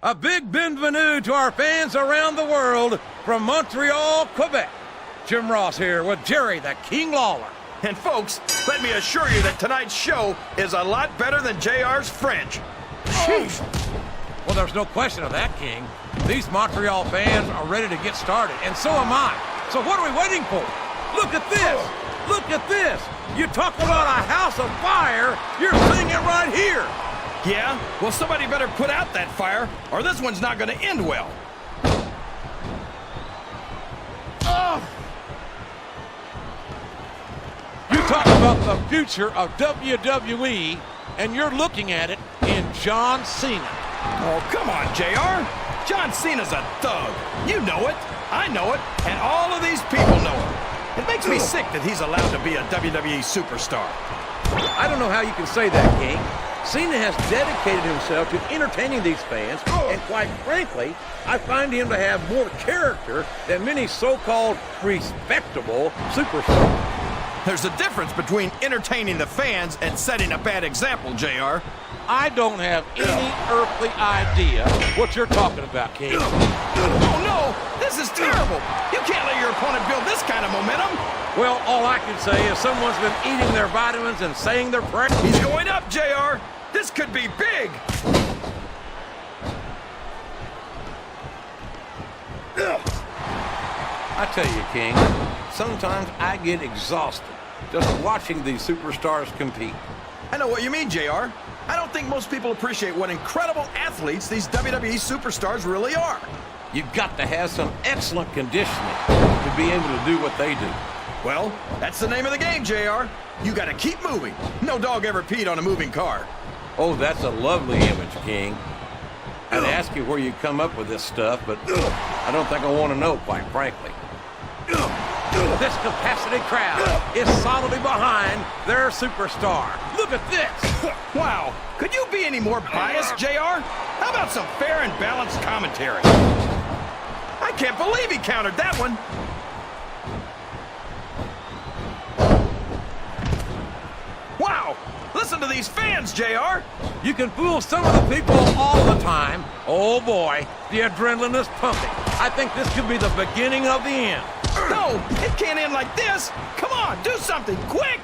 A big bienvenue to our fans around the world from Montreal, Quebec. Jim Ross here with Jerry the King Lawler. And folks, let me assure you that tonight's show is a lot better than JR's French. Jeez. Well, there's no question of that, King. These Montreal fans are ready to get started, and so am I. So what are we waiting for? Look at this. Look at this. You talk about a house of fire, you're seeing it right here. Yeah? Well, somebody better put out that fire, or this one's not going to end well. You talk about the future of WWE, and you're looking at it in John Cena. Oh, come on, JR. John Cena's a thug. You know it, I know it, and all of these people know it. It makes me sick that he's allowed to be a WWE superstar. I don't know how you can say that, King. Cena has dedicated himself to entertaining these fans, and quite frankly, I find him to have more character than many so-called respectable superstars. There's a difference between entertaining the fans and setting a bad example, JR. I don't have any earthly idea what you're talking about, King. Oh, no! This is terrible! You can't let your opponent build this kind of momentum! Well, all I can say is someone's been eating their vitamins and saying their prayers. He's going up, JR! This could be big! I tell you, King, sometimes I get exhausted just watching these superstars compete. I know what you mean, JR. I don't think most people appreciate what incredible athletes these WWE superstars really are. You've got to have some excellent conditioning to be able to do what they do. Well, that's the name of the game, JR. You gotta keep moving. No dog ever peed on a moving car. Oh, that's a lovely image, King. I'd ask you where you come up with this stuff, but I don't think I want to know, quite frankly. This capacity crowd is solidly behind their superstar. Look at this. Wow. Could you be any more biased, JR? How about some fair and balanced commentary? I can't believe he countered that one. Wow. Listen to these fans, JR. You can fool some of the people all the time. Oh, boy. The adrenaline is pumping. I think this could be the beginning of the end. No, it can't end like this. Come on, do something, quick!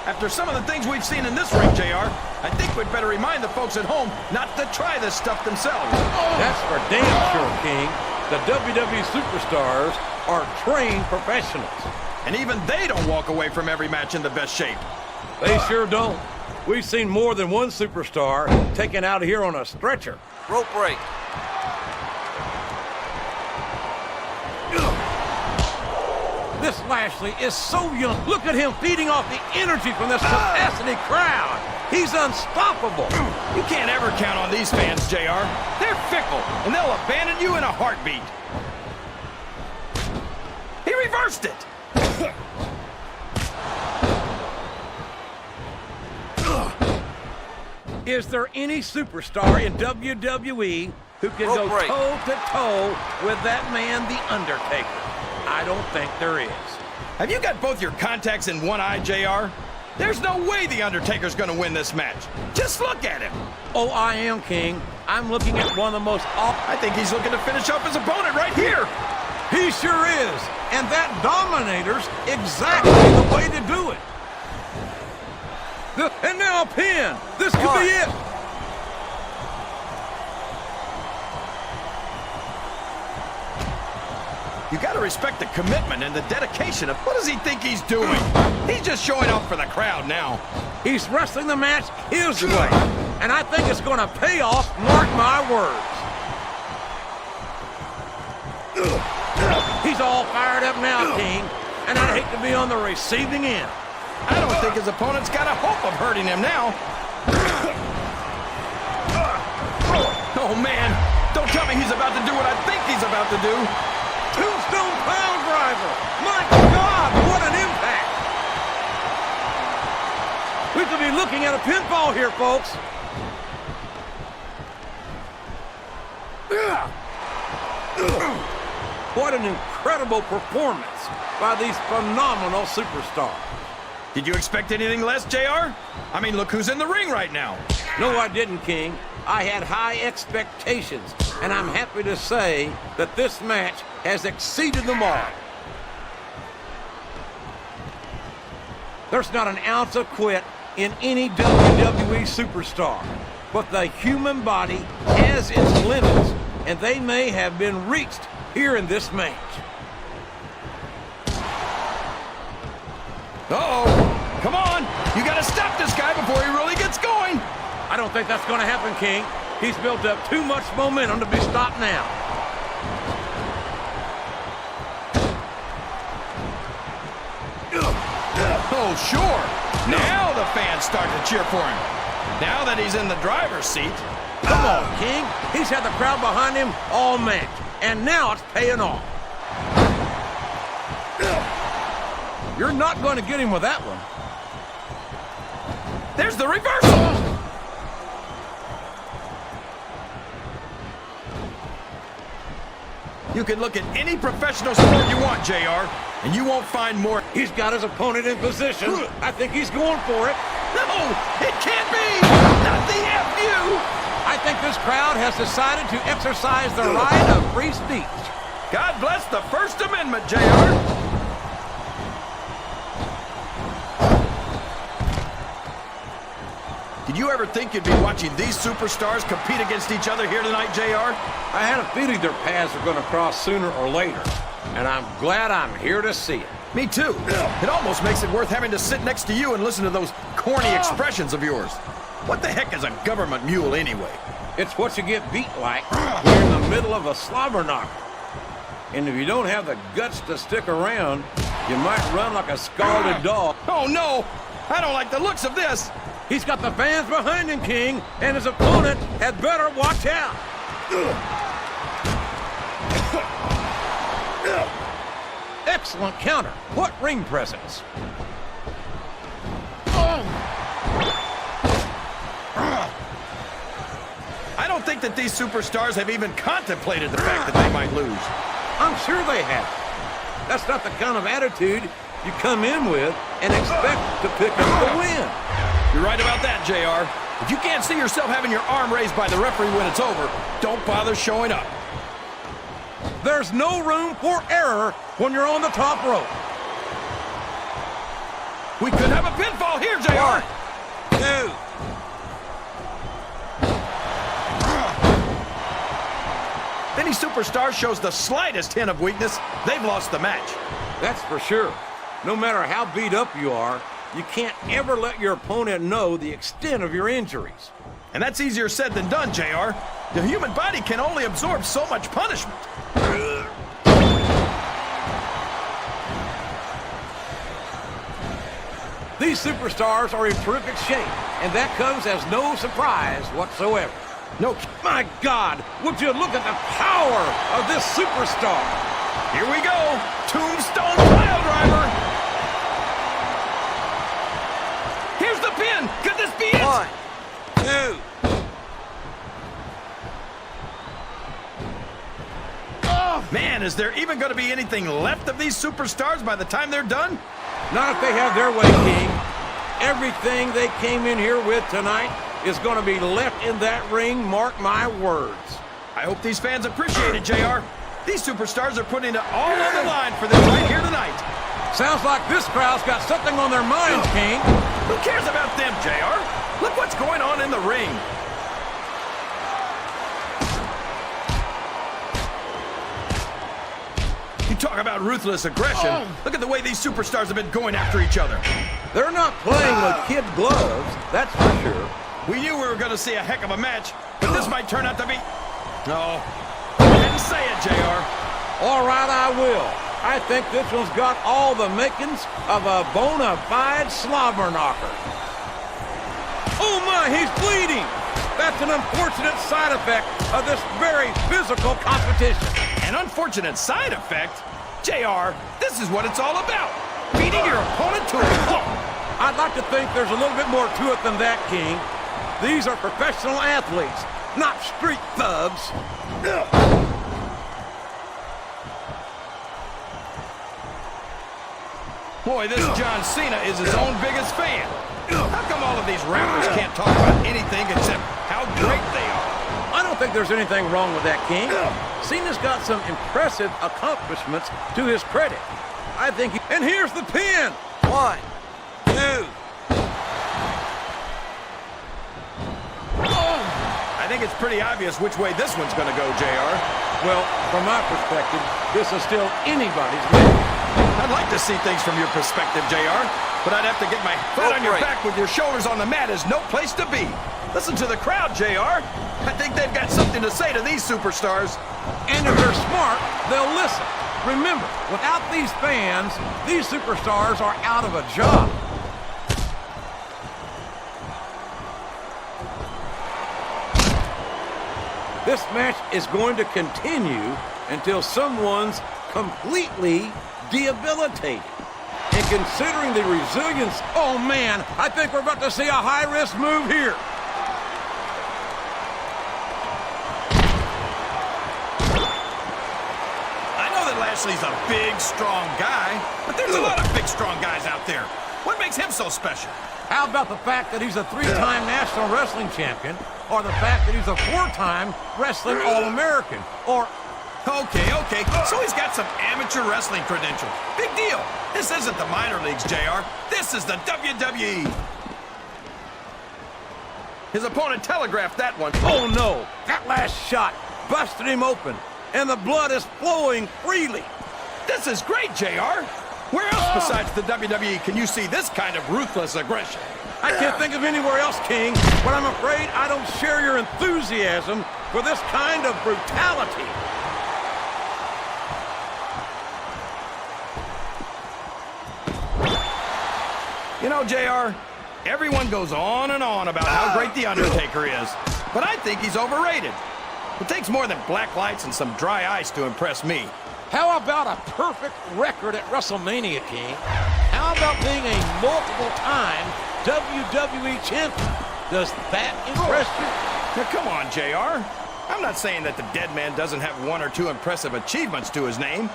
After some of the things we've seen in this ring, JR, I think we'd better remind the folks at home not to try this stuff themselves. That's for damn sure, King. The WWE superstars are trained professionals. And even they don't walk away from every match in the best shape. They sure don't. We've seen more than one superstar taken out of here on a stretcher. Rope break. This Lashley is so young. Look at him feeding off the energy from this capacity crowd. He's unstoppable. You can't ever count on these fans, JR. They're fickle, and they'll abandon you in a heartbeat. He reversed it. Is there any superstar in WWE who can go toe-to-toe with that man, The Undertaker? I don't think there is. Have you got both your contacts in one eye, JR? There's no way The Undertaker's gonna win this match. Just look at him. Oh, I am, King. I'm looking at one of the most I think he's looking to finish up his opponent right here. He sure is. And that Dominator's exactly the way to do it. And now a pin. This could be it. You gotta respect the commitment and the dedication of what does he think he's doing? He's just showing off for the crowd now. He's wrestling the match his way. And I think it's gonna pay off, mark my words. He's all fired up now, King. And I'd hate to be on the receiving end. I don't think his opponent's got a hope of hurting him now. Oh, man. Don't tell me he's about to do what I think he's about to do. Tombstone pile driver. My God, what an impact. We could be looking at a pinfall here, folks. What an incredible performance by these phenomenal superstars. Did you expect anything less, JR? I mean, look who's in the ring right now. No, I didn't, King. I had high expectations, and I'm happy to say that this match has exceeded them all. There's not an ounce of quit in any WWE superstar, but the human body has its limits, and they may have been reached here in this match. Uh-oh. Come on. You got to stop this guy before he really gets going. I don't think that's going to happen, King. He's built up too much momentum to be stopped now. Oh, sure. Now the fans start to cheer for him. Now that he's in the driver's seat. Come on, King. He's had the crowd behind him all match, and now it's paying off. You're not going to get him with that one. There's the reversal. You can look at any professional sport you want, JR, and you won't find more. He's got his opponent in position. I think he's going for it. No, it can't be. Not the FU. I think this crowd has decided to exercise the right of free speech. God bless the First Amendment, JR. Did you ever think you'd be watching these superstars compete against each other here tonight, JR? I had a feeling their paths were going to cross sooner or later, and I'm glad I'm here to see it. Me too. It almost makes it worth having to sit next to you and listen to those corny expressions of yours. What the heck is a government mule anyway? It's what you get beat like when you're in the middle of a slobber knocker. And if you don't have the guts to stick around, you might run like a scalded dog. Oh no! I don't like the looks of this! He's got the fans behind him, King, and his opponent had better watch out. Excellent counter. What ring presence. I don't think that these superstars have even contemplated the fact that they might lose. I'm sure they have. That's not the kind of attitude you come in with and expect to pick up the win. You're right about that, JR. If you can't see yourself having your arm raised by the referee when it's over, don't bother showing up. There's no room for error when you're on the top rope. We could have a pinfall here, JR. 2. If any superstar shows the slightest hint of weakness, they've lost the match. That's for sure. No matter how beat up you are, you can't ever let your opponent know the extent of your injuries. And that's easier said than done, JR. The human body can only absorb so much punishment. These superstars are in terrific shape, and that comes as no surprise whatsoever. No, My God, would you look at the power of this superstar? here we go. Tombstone pile driver. Here's the pin. Could this be it? 1, 2. Man, is there even going to be anything left of these superstars by the time they're done? Not if they have their way, King. Everything they came in here with tonight is going to be left in that ring, mark my words. I hope these fans appreciate it, JR. These superstars are putting it all on the line for this right here tonight. Sounds like this crowd's got something on their minds, King. Who cares about them, JR? Look what's going on in the ring. You talk about ruthless aggression. Look at the way these superstars have been going after each other. They're not playing with kid gloves, that's for sure. We knew we were going to see a heck of a match, but this might turn out to be... No. Go ahead and say it, JR. All right, I will. I think this one's got all the makings of a bona fide slobber knocker. Oh my, he's bleeding! That's an unfortunate side effect of this very physical competition. An unfortunate side effect? JR, this is what it's all about. Beating your opponent to a pulp. I'd like to think there's a little bit more to it than that, King. These are professional athletes, not street thugs. Boy, this John Cena is his own biggest fan. How come all of these rappers can't talk about anything except how great they are? I don't think there's anything wrong with that, King. Cena's got some impressive accomplishments to his credit. I think he... And here's the pin! 1, 2... I think it's pretty obvious which way this one's going to go, JR. Well, from my perspective, this is still anybody's match. I'd like to see things from your perspective, JR, but I'd have to get my foot on your back with your shoulders on the mat is no place to be. Listen to the crowd, JR. I think they've got something to say to these superstars. And if they're smart, they'll listen. Remember, without these fans, these superstars are out of a job. This match is going to continue until someone's completely debilitated. And considering the resilience, oh man, I think we're about to see a high-risk move here. I know that Lashley's a big, strong guy, but there's a lot of big, strong guys out there. What makes him so special? How about the fact that he's a 3-time National Wrestling Champion, or the fact that he's a 4-time Wrestling All-American, or... Okay, so he's got some amateur wrestling credentials. Big deal. This isn't the minor leagues, JR. This is the WWE. His opponent telegraphed that one. Oh no, that last shot busted him open, and the blood is flowing freely. This is great, JR. Where else besides the WWE can you see this kind of ruthless aggression? I can't think of anywhere else, King, but I'm afraid I don't share your enthusiasm for this kind of brutality. You know, JR, everyone goes on and on about how great The Undertaker is, but I think he's overrated. It takes more than black lights and some dry ice to impress me. How about a perfect record at WrestleMania, King? How about being a multiple-time WWE champion? Does that impress you? Now, come on, JR. I'm not saying that the dead man doesn't have 1 or 2 impressive achievements to his name.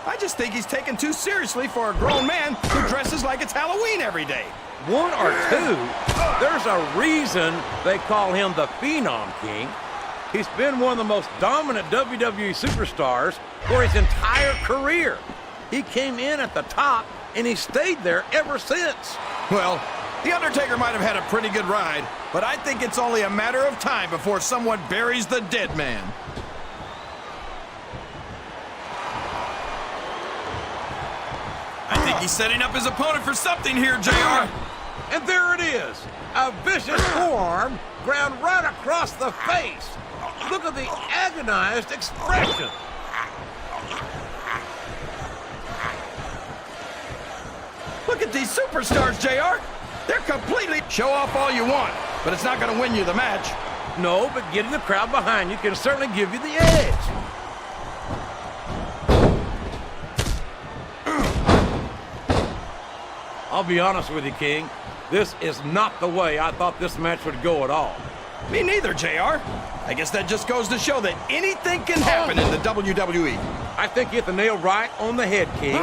I just think he's taken too seriously for a grown man who dresses like it's Halloween every day. 1 or 2? There's a reason they call him the Phenom, King. He's been one of the most dominant WWE superstars for his entire career. He came in at the top, and he stayed there ever since. Well, The Undertaker might have had a pretty good ride, but I think it's only a matter of time before someone buries the dead man. I think he's setting up his opponent for something here, JR. And there it is. A vicious forearm ground right across the face. Look at the agonized expression. Look at these superstars, JR. They're completely... Show off all you want, but it's not going to win you the match. No, but getting the crowd behind you can certainly give you the edge. I'll be honest with you, King. This is not the way I thought this match would go at all. Me neither, JR. I guess that just goes to show that anything can happen in the WWE. I think you hit the nail right on the head, King.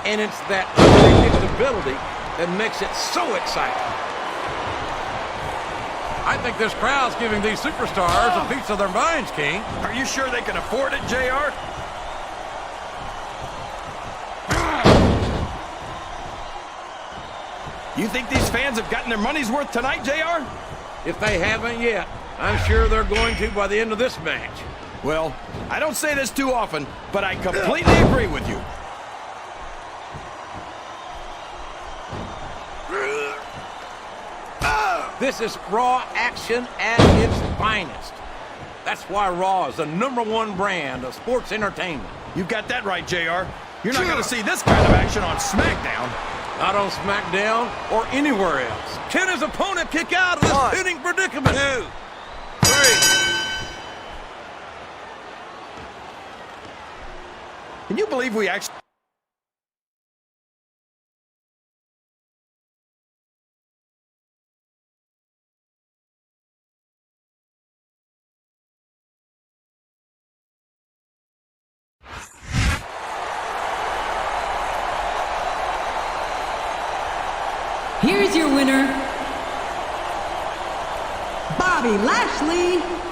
And it's that unpredictability that makes it so exciting. I think this crowd's giving these superstars a piece of their minds, King. Are you sure they can afford it, JR? You think these fans have gotten their money's worth tonight, JR? If they haven't yet, I'm sure they're going to by the end of this match. Well, I don't say this too often, but I completely agree with you. This is Raw action at its finest. That's why Raw is the #1 brand of sports entertainment. You've got that right, JR. You're not going to see this kind of action on SmackDown. Not on SmackDown or anywhere else. Can his opponent kick out of this pinning predicament? 2, 3. Can you believe we actually... Here's your winner, Bobby Lashley.